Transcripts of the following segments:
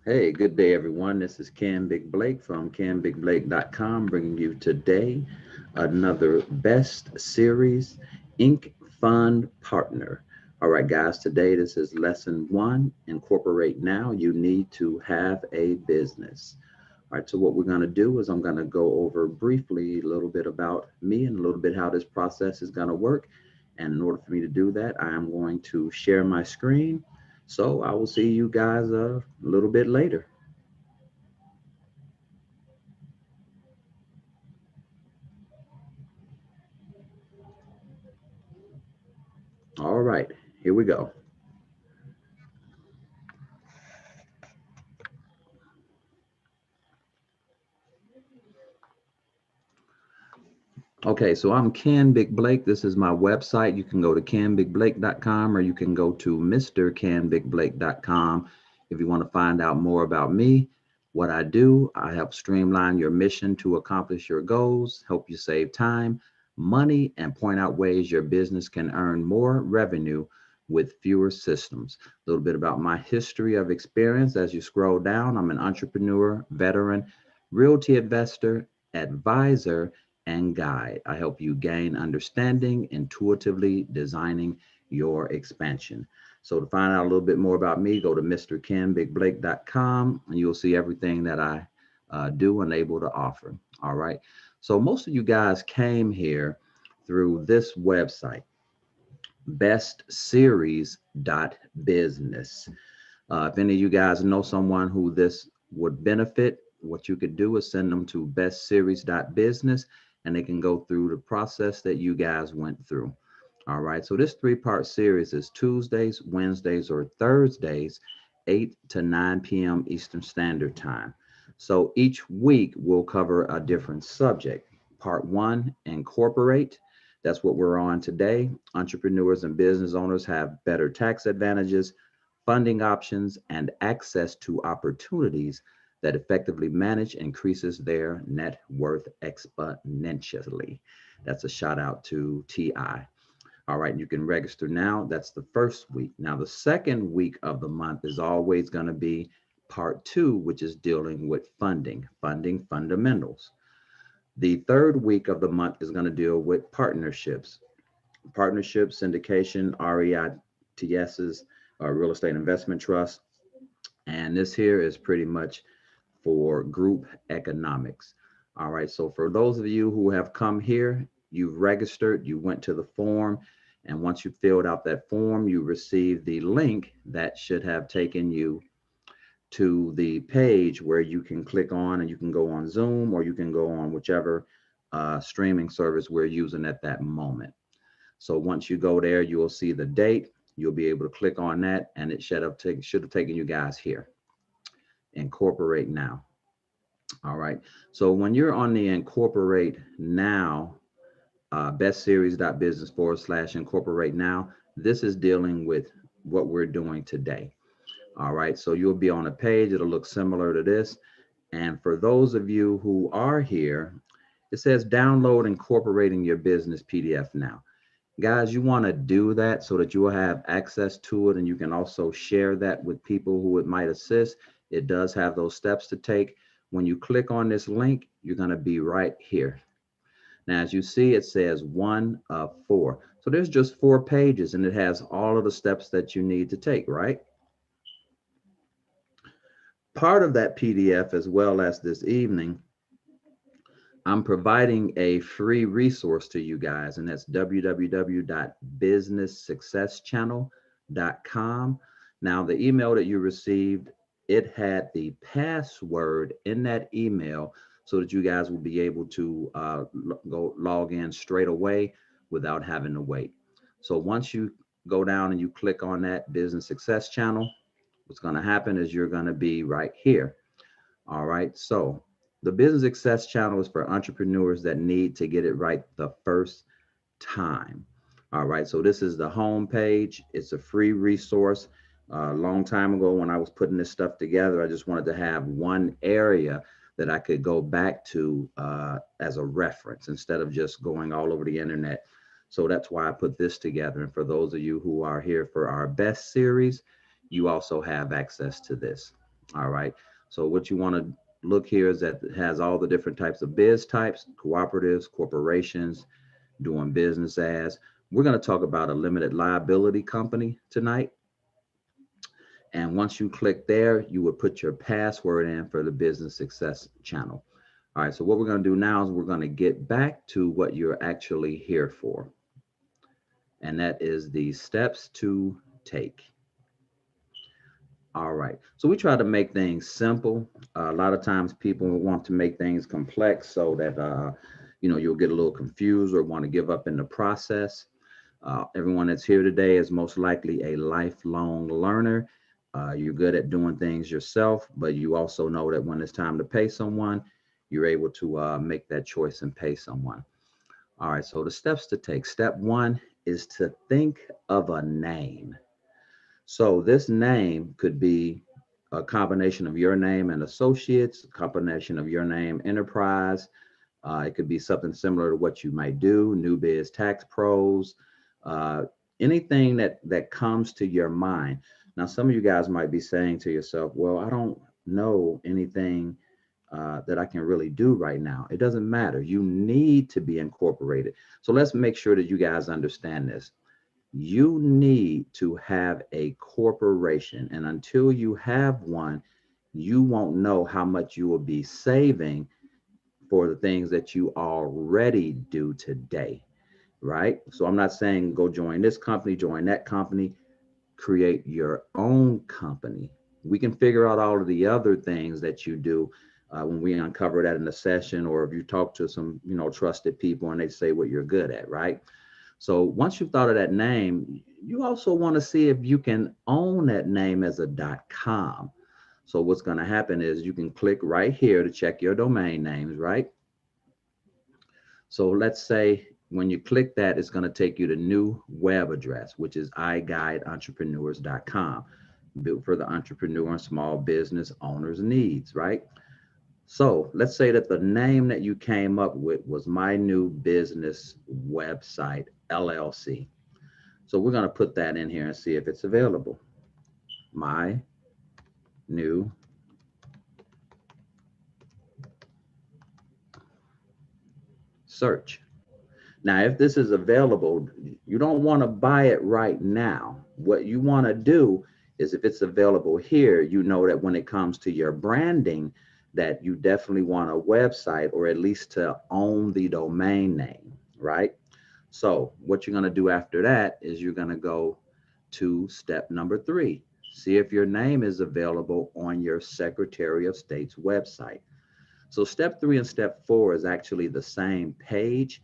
Hey, good day, everyone. This is Ken Big Blake from CanBigBlake.com, bringing you today another Best Series Inc. Fund Partner. All right, guys, today this is lesson one. Incorporate now. You need to have a business. All right, so what we're going to do is I'm going to go over briefly a little bit about me and a little bit how this process is going to work. And in order for me to do that, I am going to share my screen. So I will see you guys a little bit later. All right, here we go. Okay, so I'm Ken Big Blake. This is my website. You can go to canbigblake.com or you can go to mrcanbigblake.com if you want to find out more about me, what I do. I help streamline your mission to accomplish your goals, help you save time, money, and point out ways your business can earn more revenue with fewer systems. A little bit about my history of experience as you scroll down. I'm an entrepreneur, veteran, realty investor, advisor, and guide. I help you gain understanding, intuitively designing your expansion. So to find out a little bit more about me, go to mrcanbigblake.com and you'll see everything that I do and able to offer. All right. So most of you guys came here through this website, bestseries.business. If any of you guys know someone who this would benefit, what you could do is send them to bestseries.business and they can go through the process that you guys went through. All right. So this three-part series is Tuesdays, Wednesdays, or Thursdays, 8 to 9 p.m. Eastern Standard Time. So each week we'll cover a different subject. Part one, incorporate. That's what we're on today. Entrepreneurs and business owners have better tax advantages, funding options, and access to opportunities that effectively manage increases their net worth exponentially. That's a shout out to TI. All right, you can register now. That's the first week. Now, the second week of the month is always going to be part two, which is dealing with funding fundamentals. The third week of the month is going to deal with partnerships, syndication, REITSs, real estate investment trust. And this here is pretty much for group economics. All right. So for those of you who have come here, you've registered, you went to the form, and once you filled out that form, you received the link that should have taken you to the page where you can click on and you can go on Zoom or you can go on whichever streaming service we're using at that moment. So once you go there, you will see the date. You'll be able to click on that, and it should have taken you guys here. Incorporate now. All right. So when you're on the incorporate now, bestseries.business / incorporate now, this is dealing with what we're doing today. All right. So you'll be on a page. It'll look similar to this. And for those of you who are here, it says download incorporating your business PDF now. Guys, you want to do that so that you will have access to it and you can also share that with people who it might assist. It does have those steps to take. When you click on this link, you're going to be right here. Now, as you see, it says one of four. So there's just 4 pages and it has all of the steps that you need to take, right? Part of that PDF, as well as this evening, I'm providing a free resource to you guys, and that's www.businesssuccesschannel.com. Now, the email that you received, it had the password in that email so that you guys will be able to go log in straight away without having to wait. So once you go down and you click on that business success channel, what's going to happen is you're going to be right here. All right. So the business success channel is for entrepreneurs that need to get it right the first time. All right. So this is the home page. It's a free resource. A long time ago, when I was putting this stuff together, I just wanted to have one area that I could go back to as a reference instead of just going all over the internet. So that's why I put this together. And for those of you who are here for our best series, you also have access to this. All right. So what you want to look here is that it has all the different types of biz types, cooperatives, corporations, doing business as. We're going to talk about a limited liability company tonight. And once you click there, you would put your password in for the business success channel. All right. So what we're going to do now is we're going to get back to what you're actually here for. And that is the steps to take. All right. So we try to make things simple. A lot of times people want to make things complex so that, you'll get a little confused or want to give up in the process. Everyone that's here today is most likely a lifelong learner. You're good at doing things yourself, but you also know that when it's time to pay someone, you're able to make that choice and pay someone. All right. So the steps to take. Step one is to think of a name. So this name could be a combination of your name and associates, a combination of your name enterprise. It could be something similar to what you might do, New Biz Tax Pros, uh, anything that comes to your mind. Now, some of you guys might be saying to yourself, well, I don't know anything that I can really do right now. It doesn't matter. You need to be incorporated. So let's make sure that you guys understand this. You need to have a corporation. And until you have one, you won't know how much you will be saving for the things that you already do today, right? So I'm not saying go join this company, join that company, create your own company. We can figure out all of the other things that you do when we uncover that in the session, or if you talk to some, trusted people and they say what you're good at, right? So once you've thought of that name, you also want to see if you can own that name as a .com. So what's going to happen is you can click right here to check your domain names, right? So let's say when you click that, it's going to take you to new web address, which is iguideentrepreneurs.com, built for the entrepreneur and small business owners' needs, right? So let's say that the name that you came up with was My New Business Website, LLC. So we're going to put that in here and see if it's available. My New Search. Now, if this is available, you don't want to buy it right now. What you want to do is if it's available here, you know that when it comes to your branding, that you definitely want a website or at least to own the domain name, right? So what you're going to do after that is you're going to go to step number 3. See if your name is available on your Secretary of State's website. So step 3 and step 4 is actually the same page.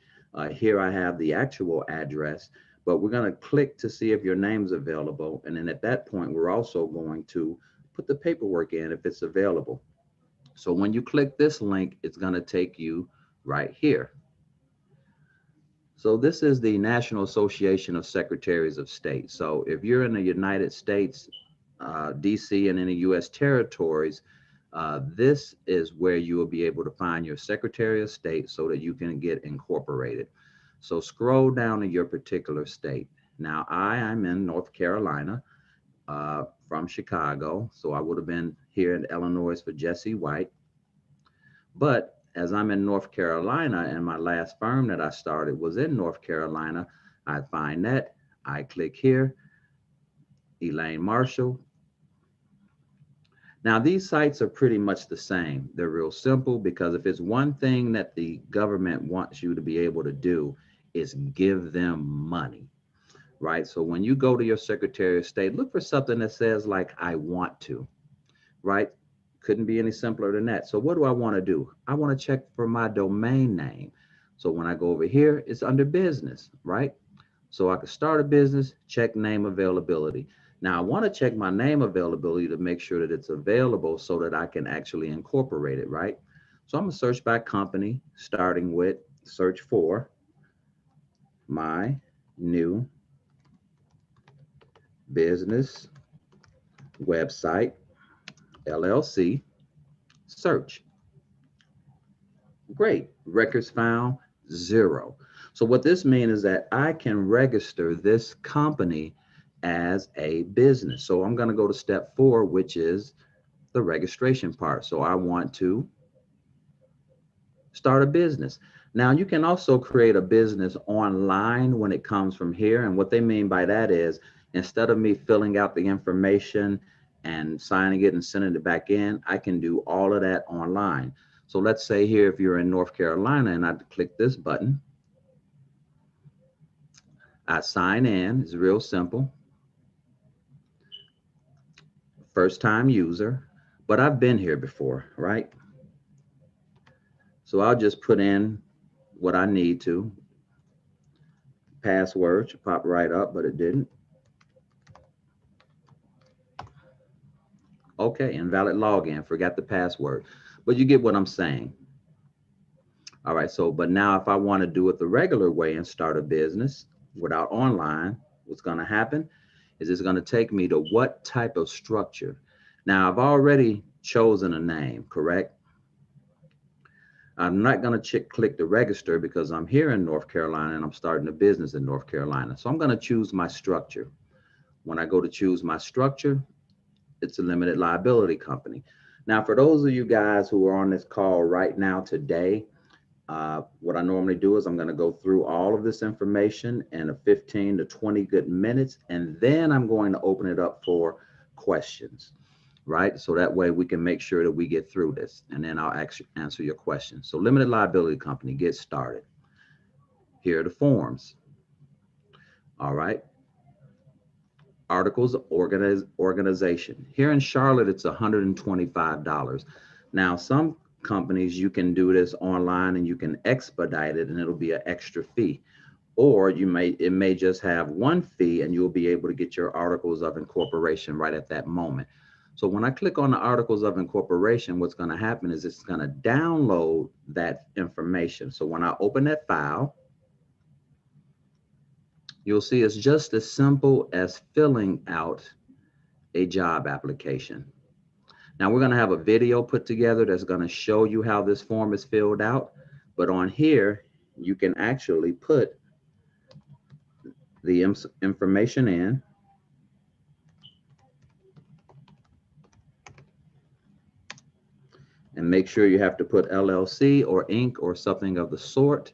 Here I have the actual address, but we're going to click to see if your name's available. And then at that point, we're also going to put the paperwork in if it's available. So when you click this link, it's going to take you right here. So this is the National Association of Secretaries of State. So if you're in the United States, DC, and in the U.S. territories, this is where you will be able to find your Secretary of State so that you can get incorporated. So scroll down to your particular state. Now, I'm in North Carolina from Chicago, so I would have been here in Illinois for Jesse White. But as I'm in North Carolina and my last firm that I started was in North Carolina, I find that, I click here, Elaine Marshall. Now, these sites are pretty much the same. They're real simple because if it's one thing that the government wants you to be able to do is give them money, right? So when you go to your Secretary of State, look for something that says like, I want to, right? Couldn't be any simpler than that. So what do I want to do? I want to check for my domain name. So when I go over here, it's under business, right? So I can start a business, check name availability. Now I want to check my name availability to make sure that it's available so that I can actually incorporate it, right? So I'm going to search by company, starting with search for My New Business Website, LLC, search. Great. Records found, 0. So what this means is that I can register this company as a business. So I'm going to go to step 4, which is the the registration part. So I want to start a business. Now you can also create a business online when it comes from here. And what they mean by that is, instead of me filling out the information and signing it and sending it back in, I can do all of that online. So let's say here, if you're in North Carolina and I click this button, I sign in. It's real simple. First time user, but I've been here before, right? So I'll just put in what I need to. Password should pop right up, but it didn't. Okay, invalid login, forgot the password. But you get what I'm saying. All right, so, but now if I want to do it the regular way and start a business without online, what's going to happen is it's going to take me to what type of structure. Now, I've already chosen a name, correct? I'm not going to click the register because I'm here in North Carolina and I'm starting a business in North Carolina. So I'm going to choose my structure. When I go to choose my structure, it's a limited liability company. Now, for those of you guys who are on this call right now today, what I normally do is I'm going to go through all of this information in a 15 to 20 good minutes, and then I'm going to open it up for questions, right? So that way we can make sure that we get through this, and then I'll actually answer your questions. So limited liability company, get started. Here are the forms. All right. Articles of organization. Here in Charlotte, it's $125. Now, some companies, you can do this online and you can expedite it and it'll be an extra fee. Or it may just have one fee and you'll be able to get your articles of incorporation right at that moment. So when I click on the articles of incorporation, what's going to happen is it's going to download that information. So when I open that file, you'll see it's just as simple as filling out a job application. Now we're going to have a video put together that's going to show you how this form is filled out. But on here, you can actually put the information in. And make sure you have to put LLC or Inc. or something of the sort.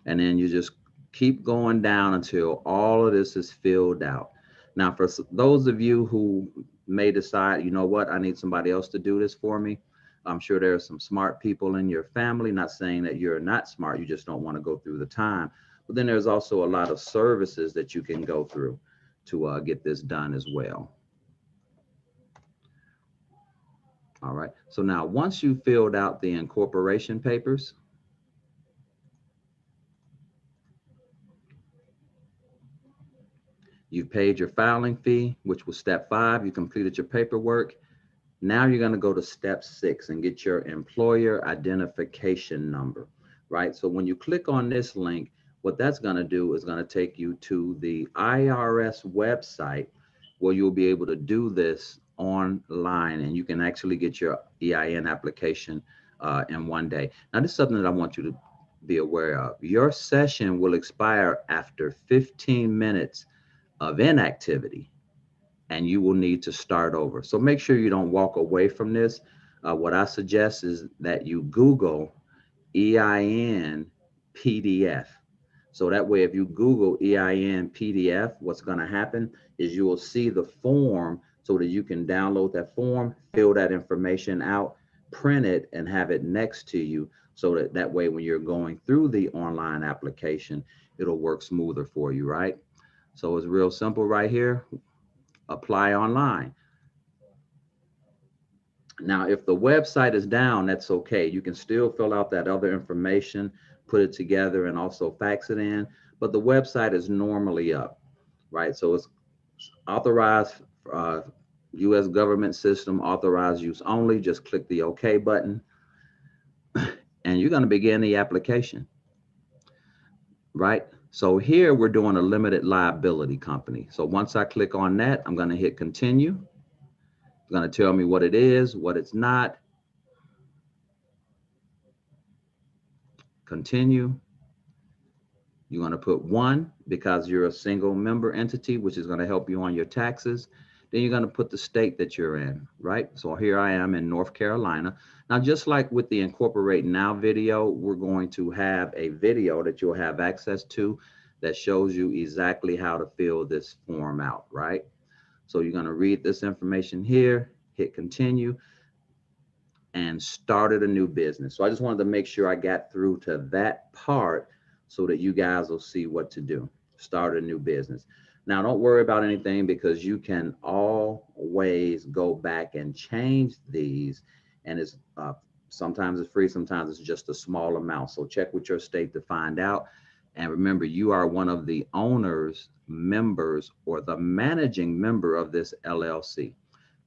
And then you just keep going down until all of this is filled out. Now, for those of you who may decide, you know what, I need somebody else to do this for me. I'm sure there are some smart people in your family, not saying that you're not smart, you just don't want to go through the time. But then there's also a lot of services that you can go through to get this done as well. All right, so now once you filled out the incorporation papers, you've paid your filing fee, which was step 5, you completed your paperwork. Now you're going to go to step 6 and get your employer identification number, right? So when you click on this link, what that's going to do is going to take you to the IRS website where you'll be able to do this online and you can actually get your EIN application in one day. Now, this is something that I want you to be aware of. Your session will expire after 15 minutes of inactivity, and you will need to start over. So make sure you don't walk away from this. What I suggest is that you Google EIN PDF. So that way, if you Google EIN PDF, what's going to happen is you will see the form so that you can download that form, fill that information out, print it, and have it next to you so that way when you're going through the online application, it'll work smoother for you, right? So it's real simple right here. Apply online. Now, if the website is down, that's okay. You can still fill out that other information, put it together, and also fax it in. But the website is normally up, right? So it's authorized, U.S. government system, authorized use only. Just click the OK button, and you're going to begin the application, right? So here we're doing a limited liability company. So once I click on that, I'm going to hit continue. It's going to tell me what it is, what it's not. Continue. You're going to put 1 because you're a single member entity, which is going to help you on your taxes. Then you're going to put the state that you're in, right? So here I am in North Carolina. Now, just like with the Incorporate Now video, we're going to have a video that you'll have access to that shows you exactly how to fill this form out, right? So you're going to read this information here, hit continue, and started a new business. So I just wanted to make sure I got through to that part so that you guys will see what to do. Start a new business. Now, don't worry about anything because you can always go back and change these. And it's sometimes it's free, sometimes it's just a small amount. So check with your state to find out. And remember, you are one of the owners, members, or the managing member of this LLC.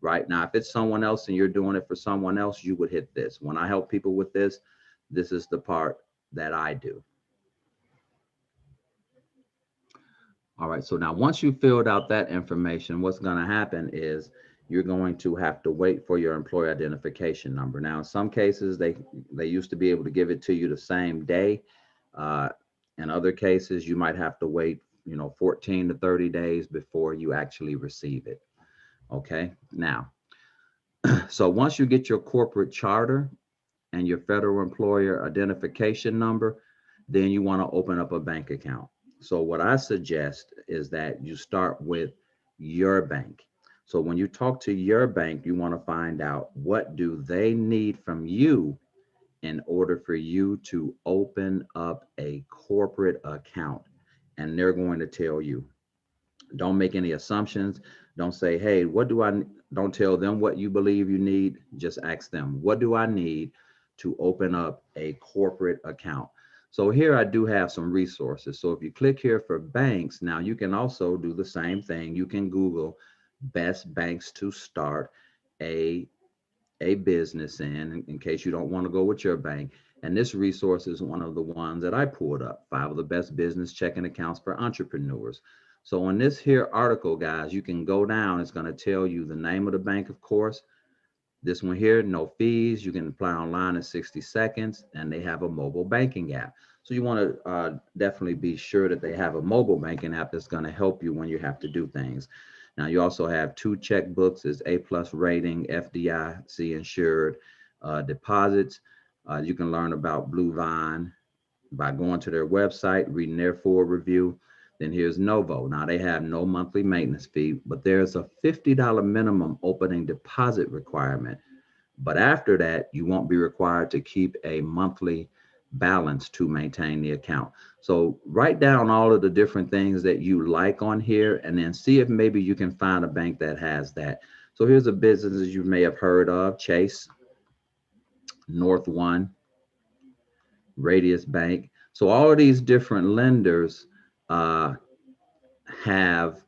Right now, if it's someone else and you're doing it for someone else, you would hit this. When I help people with this, this is the part that I do. All right, so now once you filled out that information, what's going to happen is you're going to have to wait for your employee identification number. Now, in some cases, they used to be able to give it to you the same day. Uh, in other cases, you might have to wait, 14 to 30 days before you actually receive it. Okay, now, so once you get your corporate charter and your federal employer identification number, then you want to open up a bank account. So what I suggest is that you start with your bank. So when you talk to your bank, you want to find out what do they need from you in order for you to open up a corporate account. And they're going to tell you. Don't make any assumptions. Don't say, hey, what do I, don't tell them what you believe you need. Just ask them, what do I need to open up a corporate account? So here I do have some resources. So if you click here for banks, now you can also do the same thing. You can Google best banks to start a business in case you don't want to go with your bank. And this resource is one of the ones that I pulled up, 5 of the best business checking accounts for entrepreneurs. So in this here article, guys, you can go down. It's going to tell you the name of the bank, of course. This one here, no fees. You can apply online in 60 seconds, and they have a mobile banking app. So you want to definitely be sure that they have a mobile banking app that's going to help you when you have to do things. Now, you also have 2 checkbooks, is A+ rating, FDIC insured, deposits. You can learn about Blue Vine by going to their website, reading their full review. Then here's Novo. Now, they have no monthly maintenance fee, but there's a $50 minimum opening deposit requirement. But after that, you won't be required to keep a monthly balance to maintain the account. So write down all of the different things that you like on here and then see if maybe you can find a bank that has that. So here's a business you may have heard of: Chase, North One, Radius Bank. So all of these different lenders have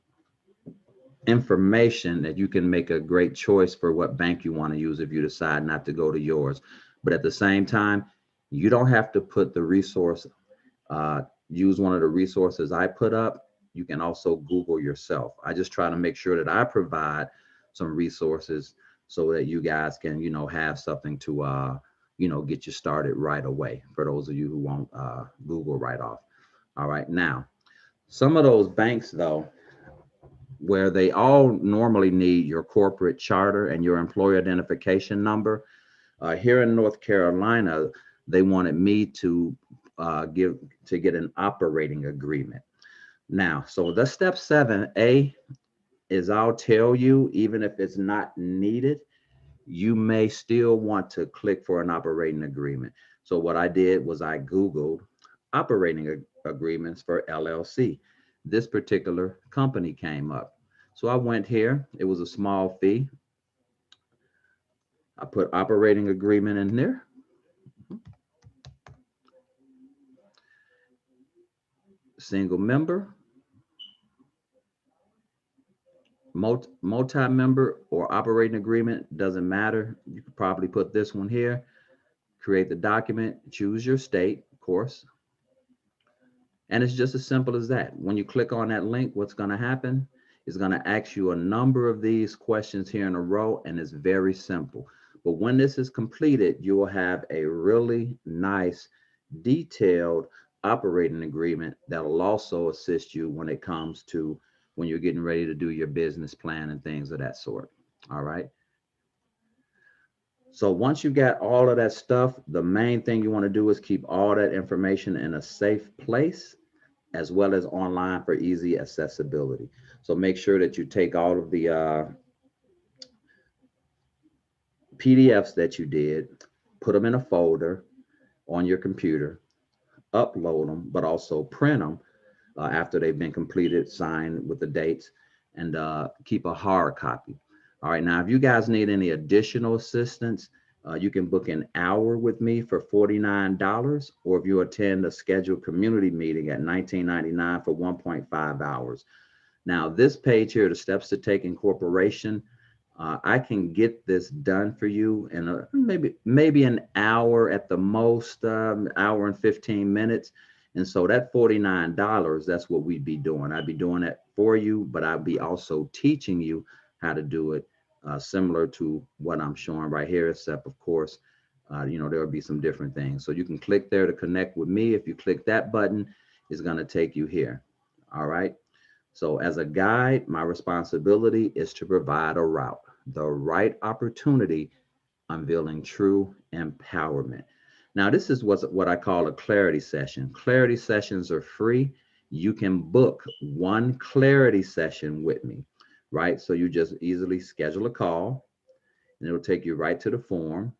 information that you can make a great choice for what bank you want to use if you decide not to go to yours. But at the same time, you don't have to put the resource, use one of the resources I put up. You can also Google yourself. I just try to make sure that I provide some resources so that you guys can, have something to, get you started right away for those of you who won't Google right off. All right. Now, some of those banks, though, where they all normally need your corporate charter and your employee identification number. Here in North Carolina, they wanted me to get an operating agreement. Now, so the step 7A is I'll tell you, even if it's not needed, you may still want to click for an operating agreement. So what I did was I Googled operating agreements for LLC. This particular company came up. So I went here. It was a small fee. I put operating agreement in there. Single member, multi-member, or operating agreement, doesn't matter. You could probably put this one here. Create the document, choose your state, of course. And it's just as simple as that. When you click on that link, what's going to happen is going to ask you a number of these questions here in a row, and it's very simple. But when this is completed, you will have a really nice, detailed operating agreement that will also assist you when it comes to when you're getting ready to do your business plan and things of that sort. All right. So once you got all of that stuff, the main thing you want to do is keep all that information in a safe place, as well as online for easy accessibility. So make sure that you take all of the PDFs that you did, put them in a folder on your computer, upload them, but also print them after they've been completed, signed with the dates, and keep a hard copy. All right, now if you guys need any additional assistance, you can book an hour with me for $49, or if you attend a scheduled community meeting at $19.99 for 1.5 hours. Now, this page here, the steps to take incorporation, I can get this done for you in maybe an hour at the most, hour and 15 minutes. And so that $49, that's what we'd be doing. I'd be doing it for you, but I'd be also teaching you how to do it, similar to what I'm showing right here, except of course, there will be some different things. So you can click there to connect with me. If you click that button, it's going to take you here. All right. So as a guide, my responsibility is to provide a route, the right opportunity, unveiling true empowerment. Now, this is what I call a clarity session. Clarity sessions are free. You can book one clarity session with me, right? So you just easily schedule a call and it'll take you right to the form,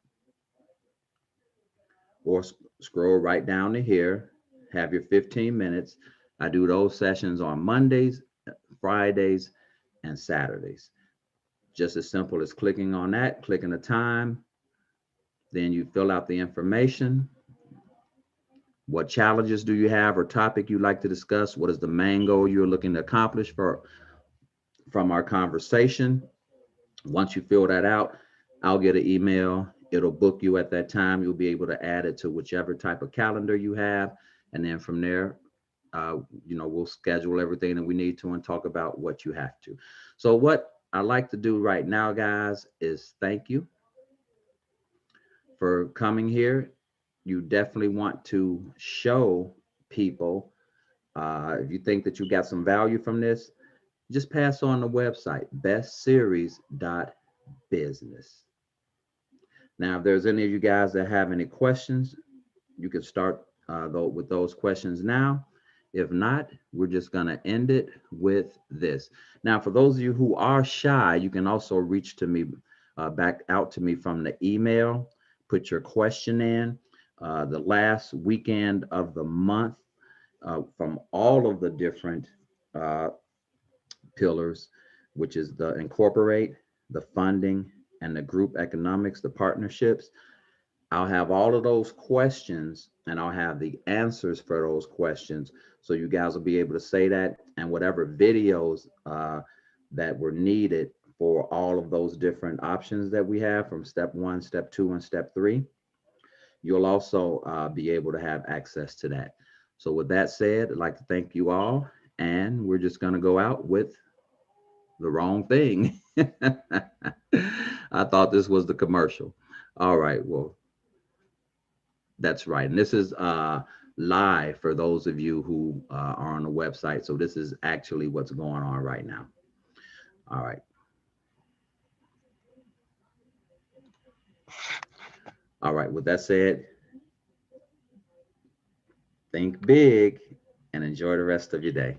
or scroll right down to here, have your 15 minutes. I do those sessions on Mondays, Fridays, and Saturdays. Just as simple as clicking on that, clicking the time, then you fill out the information. What challenges do you have or topic you'd like to discuss? What is the main goal you're looking to accomplish from our conversation? Once you fill that out, I'll get an email. It'll book you at that time. You'll be able to add it to whichever type of calendar you have. And then from there, we'll schedule everything that we need to and talk about what you have to. So what I like to do right now, guys, is thank you for coming here. You definitely want to show people, if you think that you got some value from this, just pass on the website, bestseries.business. Now, if there's any of you guys that have any questions, you can start with those questions now. If not, we're just going to end it with this. Now, for those of you who are shy, you can also reach to me, back out to me from the email. Put your question in. The last weekend of the month, from all of the different pillars, which is the incorporate, the funding, and the group economics, the partnerships. I'll have all of those questions and I'll have the answers for those questions. So you guys will be able to say that, and whatever videos that were needed for all of those different options that we have from step 1, step 2, and step 3, you'll also be able to have access to that. So with that said, I'd like to thank you all, and we're just going to go out with the wrong thing. I thought this was the commercial. All right, well, that's right. And this is live for those of you who are on the website. So this is actually what's going on right now. All right. All right. With that said, think big and enjoy the rest of your day.